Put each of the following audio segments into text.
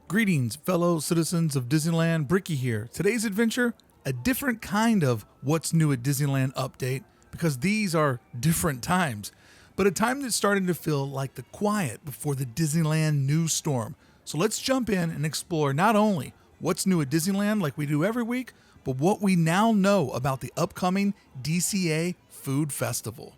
Greetings, fellow citizens of Disneyland. Bricky here. Today's adventure, a different kind of What's New at Disneyland update, because these are different times, but a time that's starting to feel like the quiet before the Disneyland news storm. So let's jump in and explore not only what's new at Disneyland like we do every week, but what we now know about the upcoming DCA Food Festival.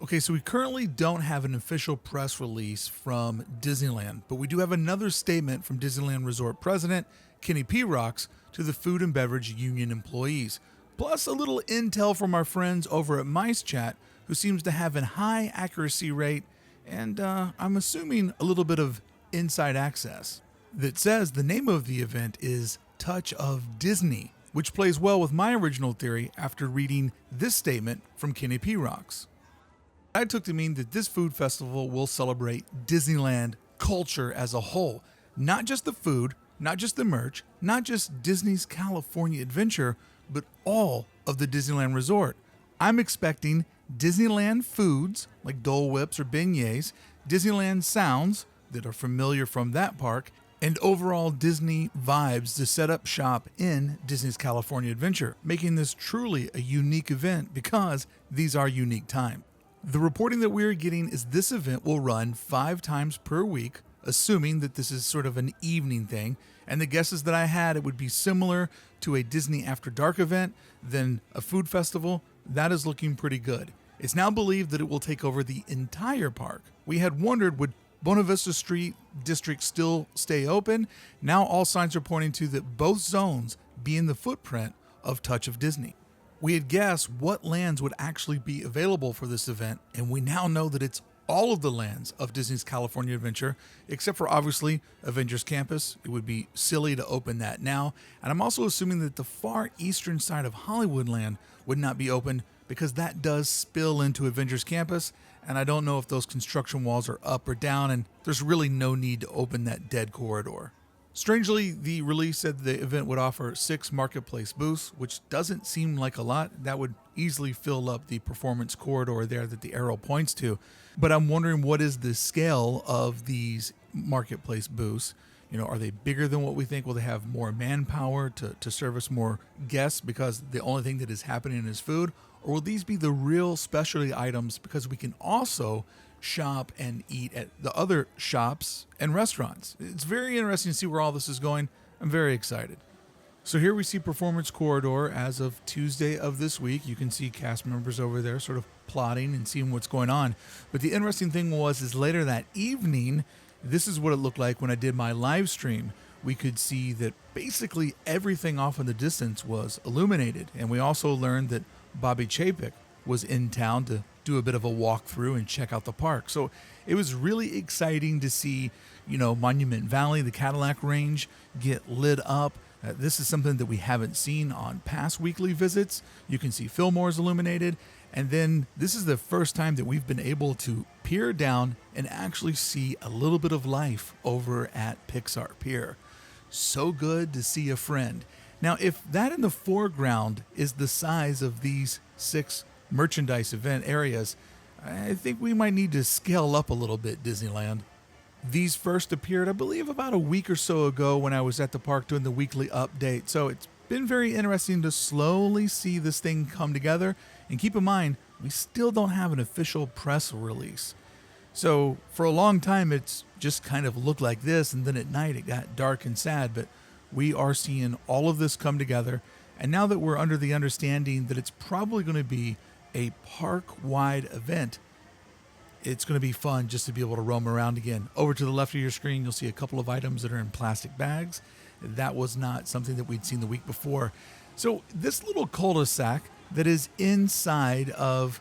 Okay, so we currently don't have an official press release from Disneyland, but we do have another statement from Disneyland Resort President Kenny P. Rocks to the Food and Beverage Union employees, plus a little intel from our friends over at Mice Chat, who seems to have a high accuracy rate and I'm assuming a little bit of inside access, that says the name of the event is Touch of Disney, which plays well with my original theory after reading this statement from Kenny P. Rocks. I took to mean that this food festival will celebrate Disneyland culture as a whole, not just the food, not just the merch, not just Disney's California Adventure, but all of the Disneyland Resort. I'm expecting Disneyland foods like Dole Whips or beignets, Disneyland sounds that are familiar from that park, and overall Disney vibes to set up shop in Disney's California Adventure, making this truly a unique event because these are unique times. The reporting that we're getting is this event will run 5 times per week, assuming that this is sort of an evening thing. And the guesses that I had, it would be similar to a Disney After Dark event than a food festival. That is looking pretty good. It's now believed that it will take over the entire park. We had wondered, would Buena Vista Street district still stay open? Now all signs are pointing to that both zones be in the footprint of Touch of Disney. We had guessed what lands would actually be available for this event, and we now know that it's all of the lands of Disney's California Adventure, except for obviously Avengers Campus. It would be silly to open that now. And I'm also assuming that the far eastern side of Hollywoodland would not be open because that does spill into Avengers Campus, and I don't know if those construction walls are up or down, and there's really no need to open that dead corridor. Strangely, the release said the event would offer 6 marketplace booths, which doesn't seem like a lot. That would easily fill up the performance corridor there that the arrow points to. But I'm wondering, what is the scale of these marketplace booths? You know, are they bigger than what we think? Will they have more manpower to service more guests because the only thing that is happening is food? Or will these be the real specialty items because we can also shop and eat at the other shops and restaurants? It's very interesting to see where all this is going. I'm very excited. So here we see Performance Corridor as of Tuesday of this week. You can see cast members over there sort of plotting and seeing what's going on. But the interesting thing is later that evening, this is what it looked like when I did my live stream. We could see that basically everything off in the distance was illuminated. And we also learned that Bobby Chapek was in town to do a bit of a walkthrough and check out the park. So it was really exciting to see, Monument Valley, the Cadillac Range, get lit up. This is something that we haven't seen on past weekly visits. You can see Fillmore's illuminated. And then this is the first time that we've been able to peer down and actually see a little bit of life over at Pixar Pier. So good to see a friend. Now, if that in the foreground is the size of these 6 merchandise event areas, I think we might need to scale up a little bit, Disneyland. These first appeared, I believe, about a week or so ago when I was at the park doing the weekly update. So it's been very interesting to slowly see this thing come together. And keep in mind, we still don't have an official press release. So for a long time, it's just kind of looked like this. And then at night, it got dark and sad. But we are seeing all of this come together. And now that we're under the understanding that it's probably going to be a park-wide event, it's going to be fun just to be able to roam around again. Over to the left of your screen, you'll see a couple of items that are in plastic bags. That was not something that we'd seen the week before. So this little cul-de-sac that is inside of,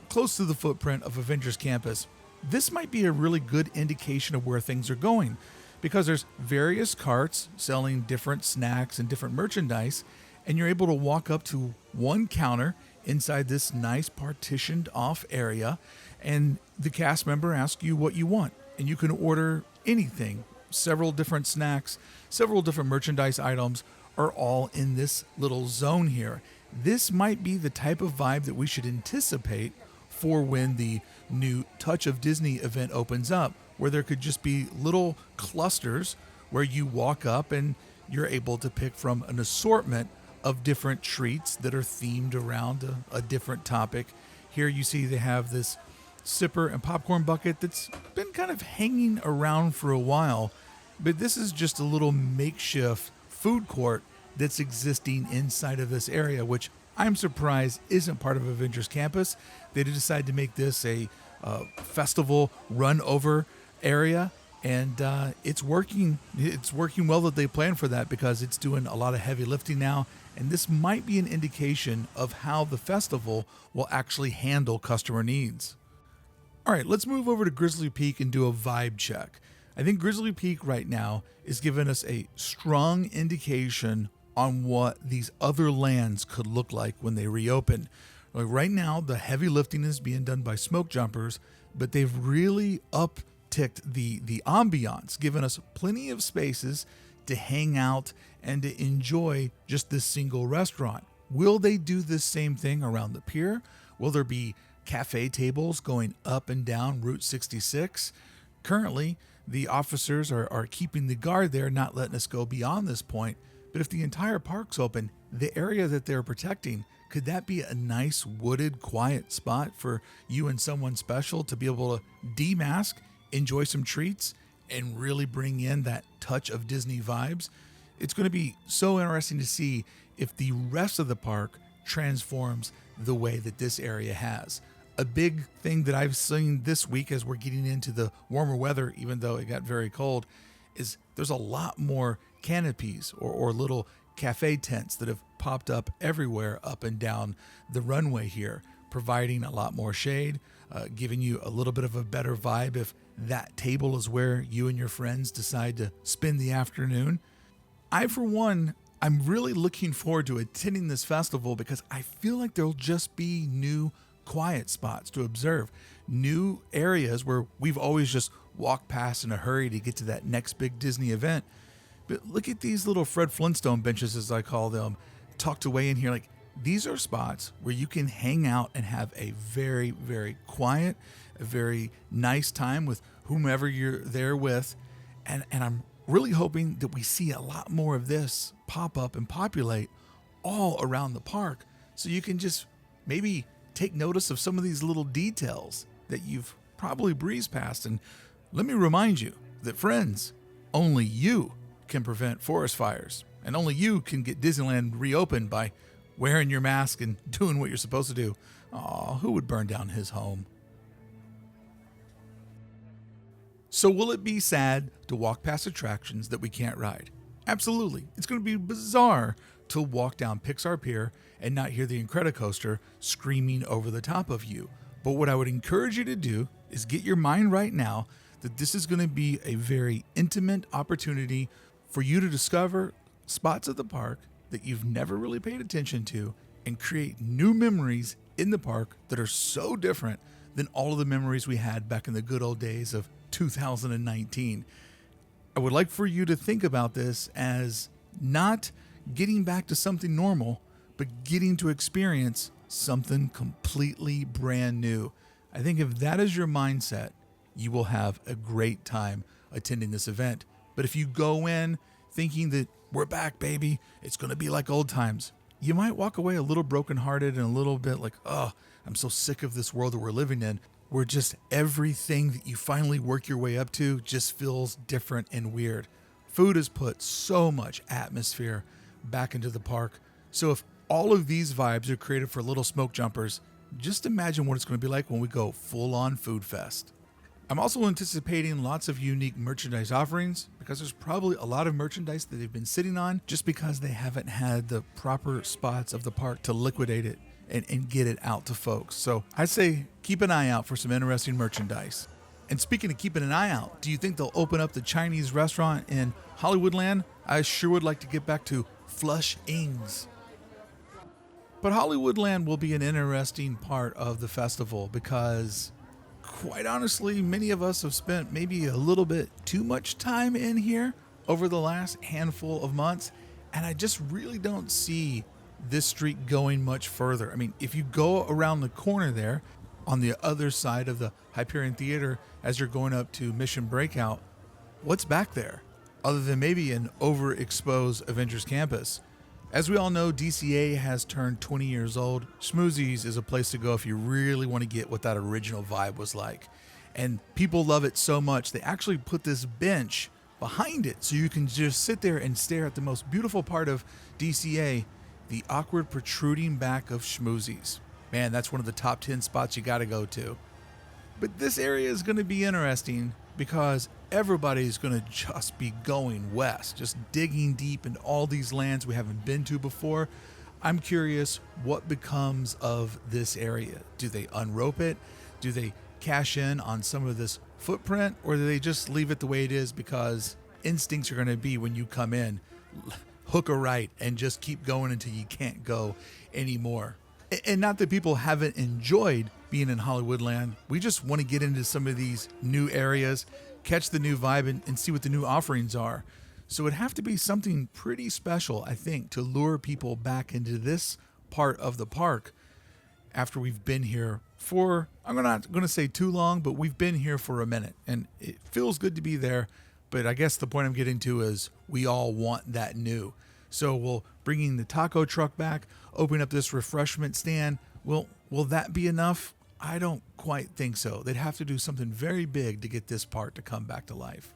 close to the footprint of Avengers Campus, this might be a really good indication of where things are going, because there's various carts selling different snacks and different merchandise, and you're able to walk up to one counter inside this nice partitioned off area, and the cast member asks you what you want, and you can order anything. Several different snacks, several different merchandise items are all in this little zone here. This might be the type of vibe that we should anticipate for when the new Touch of Disney event opens up, where there could just be little clusters where you walk up and you're able to pick from an assortment of different treats that are themed around a different topic. Here you see they have this sipper and popcorn bucket that's been kind of hanging around for a while, but this is just a little makeshift food court that's existing inside of this area, which I'm surprised isn't part of Avengers Campus. They decided to make this a festival run over area, and it's working. It's working well that they planned for that, because it's doing a lot of heavy lifting now, and this might be an indication of how the festival will actually handle customer needs. All right, let's move over to Grizzly Peak and do a vibe check. I think Grizzly Peak right now is giving us a strong indication on what these other lands could look like when they reopen. Like right now, the heavy lifting is being done by smoke jumpers, but they've really upticked the ambiance, giving us plenty of spaces to hang out and to enjoy just this single restaurant. Will they do this same thing around the pier? Will there be cafe tables going up and down Route 66? Currently, the officers are keeping the guard there, not letting us go beyond this point. But if the entire park's open, the area that they're protecting, could that be a nice wooded, quiet spot for you and someone special to be able to demask, enjoy some treats, and really bring in that touch of Disney vibes? It's going to be so interesting to see if the rest of the park transforms the way that this area has. A big thing that I've seen this week as we're getting into the warmer weather, even though it got very cold, is there's a lot more canopies or little cafe tents that have popped up everywhere up and down the runway here, providing a lot more shade, giving you a little bit of a better vibe if that table is where you and your friends decide to spend the afternoon. I, for one, I'm really looking forward to attending this festival, because I feel like there'll just be new quiet spots to observe, new areas where we've always just walked past in a hurry to get to that next big Disney event. But look at these little Fred Flintstone benches, as I call them, tucked away in here. Like, these are spots where you can hang out and have a very, very quiet, a very nice time with whomever you're there with. And I'm really hoping that we see a lot more of this pop up and populate all around the park, so you can just maybe take notice of some of these little details that you've probably breezed past. And let me remind you that, friends, only you can prevent forest fires, and only you can get Disneyland reopened by wearing your mask and doing what you're supposed to do. Aw, who would burn down his home? So will it be sad to walk past attractions that we can't ride? Absolutely. It's going to be bizarre to walk down Pixar Pier and not hear the Incredicoaster screaming over the top of you. But what I would encourage you to do is get your mind right now that this is going to be a very intimate opportunity for you to discover spots of the park that you've never really paid attention to, and create new memories in the park that are so different than all of the memories we had back in the good old days of 2019. I would like for you to think about this as not getting back to something normal, but getting to experience something completely brand new. I think if that is your mindset, you will have a great time attending this event. But if you go in thinking that we're back, baby, it's going to be like old times, you might walk away a little brokenhearted and a little bit like, oh, I'm so sick of this world that we're living in, where just everything that you finally work your way up to just feels different and weird. Food has put so much atmosphere back into the park. So if all of these vibes are created for little smoke jumpers, just imagine what it's going to be like when we go full on food fest. I'm also anticipating lots of unique merchandise offerings, because there's probably a lot of merchandise that they've been sitting on just because they haven't had the proper spots of the park to liquidate it and get it out to folks. So I say keep an eye out for some interesting merchandise. And speaking of keeping an eye out, do you think they'll open up the Chinese restaurant in Hollywoodland? I sure would like to get back to Flush Ings. But Hollywoodland will be an interesting part of the festival, because quite honestly, many of us have spent maybe a little bit too much time in here over the last handful of months, and I just really don't see this street going much further. I mean, if you go around the corner there, on the other side of the Hyperion Theater as you're going up to Mission Breakout, what's back there other than maybe an overexposed Avengers campus? As we all know, DCA has turned 20 years old. Schmoozies is a place to go if you really want to get what that original vibe was like. And people love it so much, they actually put this bench behind it so you can just sit there and stare at the most beautiful part of DCA, the awkward protruding back of Schmoozies. Man, that's one of the top 10 spots you got to go to. But this area is going to be interesting because everybody's going to just be going west, just digging deep into all these lands we haven't been to before. I'm curious what becomes of this area. Do they unrope it? Do they cash in on some of this footprint, or do they just leave it the way it is because instincts are going to be when you come in, hook a right and just keep going until you can't go anymore? And not that people haven't enjoyed being in Hollywoodland. We just want to get into some of these new areas, catch the new vibe, and see what the new offerings are. So it'd have to be something pretty special, I think, to lure people back into this part of the park after we've been here for, I'm not going to say too long, but we've been here for a minute. And it feels good to be there. But I guess the point I'm getting to is we all want that new. So we'll bringing the taco truck back, opening up this refreshment stand. Will that be enough? I don't quite think so. They'd have to do something very big to get this part to come back to life.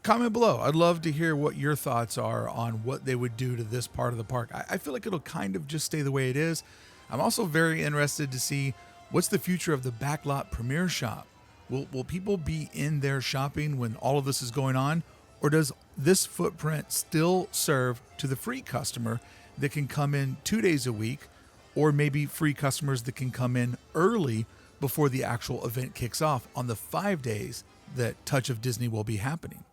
Comment below. I'd love to hear what your thoughts are on what they would do to this part of the park. I feel like it'll kind of just stay the way it is. I'm also very interested to see what's the future of the backlot premiere shop. Will people be in there shopping when all of this is going on? Or does this footprint still serve to the free customer that can come in 2 days a week, or maybe free customers that can come in early before the actual event kicks off on the 5 days that Touch of Disney will be happening?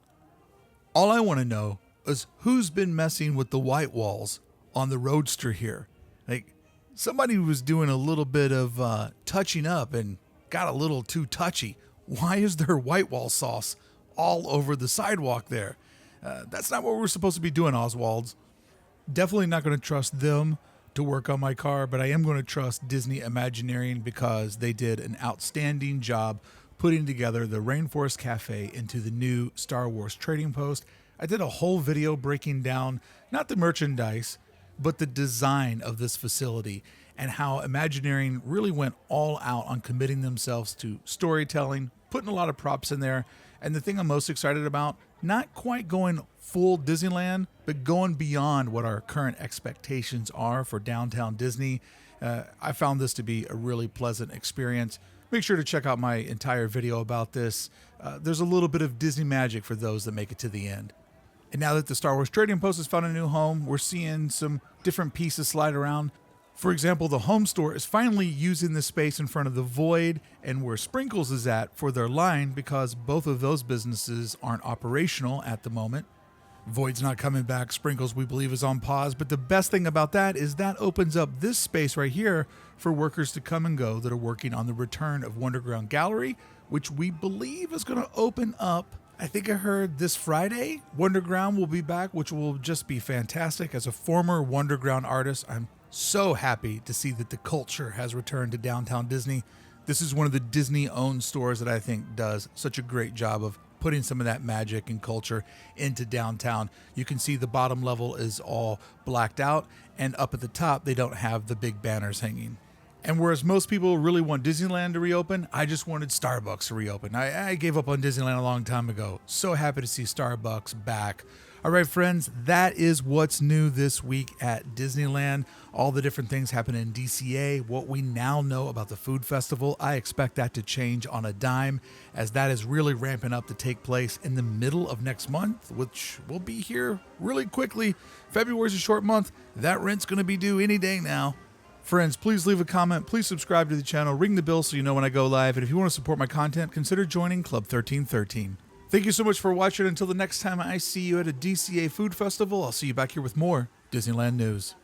All I want to know is who's been messing with the white walls on the Roadster here. Like, somebody was doing a little bit of touching up and got a little too touchy. Why is there white wall sauce all over the sidewalk there? That's not what we're supposed to be doing, Oswald's. Definitely not going to trust them to work on my car, but I am going to trust Disney Imagineering because they did an outstanding job putting together the Rainforest Cafe into the new Star Wars trading post. I did a whole video breaking down not the merchandise, but the design of this facility and how Imagineering really went all out on committing themselves to storytelling, putting a lot of props in there. And the thing I'm most excited about, not quite going full Disneyland, but going beyond what our current expectations are for downtown Disney. I found this to be a really pleasant experience. Make sure to check out my entire video about this. There's a little bit of Disney magic for those that make it to the end. And now that the Star Wars Trading Post has found a new home, we're seeing some different pieces slide around. For example, the home store is finally using the space in front of the Void and where Sprinkles is at for their line because both of those businesses aren't operational at the moment. Void's not coming back. Sprinkles, we believe, is on pause. But the best thing about that is that opens up this space right here for workers to come and go that are working on the return of Wonderground Gallery, which we believe is going to open up. I think I heard this Friday, Wonderground will be back, which will just be fantastic. As a former Wonderground artist, I'm so happy to see that the culture has returned to downtown Disney. This is one of the Disney-owned stores that I think does such a great job of putting some of that magic and culture into downtown. You can see the bottom level is all blacked out, and up at the top, they don't have the big banners hanging. And whereas most people really want Disneyland to reopen, I just wanted Starbucks to reopen. I gave up on Disneyland a long time ago. So happy to see Starbucks back. All right, friends, that is what's new this week at Disneyland. All the different things happen in DCA, what we now know about the food festival. I expect that to change on a dime as that is really ramping up to take place in the middle of next month, which will be here really quickly. February's a short month. That rent's going to be due any day now. Friends, please leave a comment. Please subscribe to the channel. Ring the bell so you know when I go live. And if you want to support my content, consider joining Club 1313. Thank you so much for watching. Until the next time I see you at a DCA Food Festival, I'll see you back here with more Disneyland news.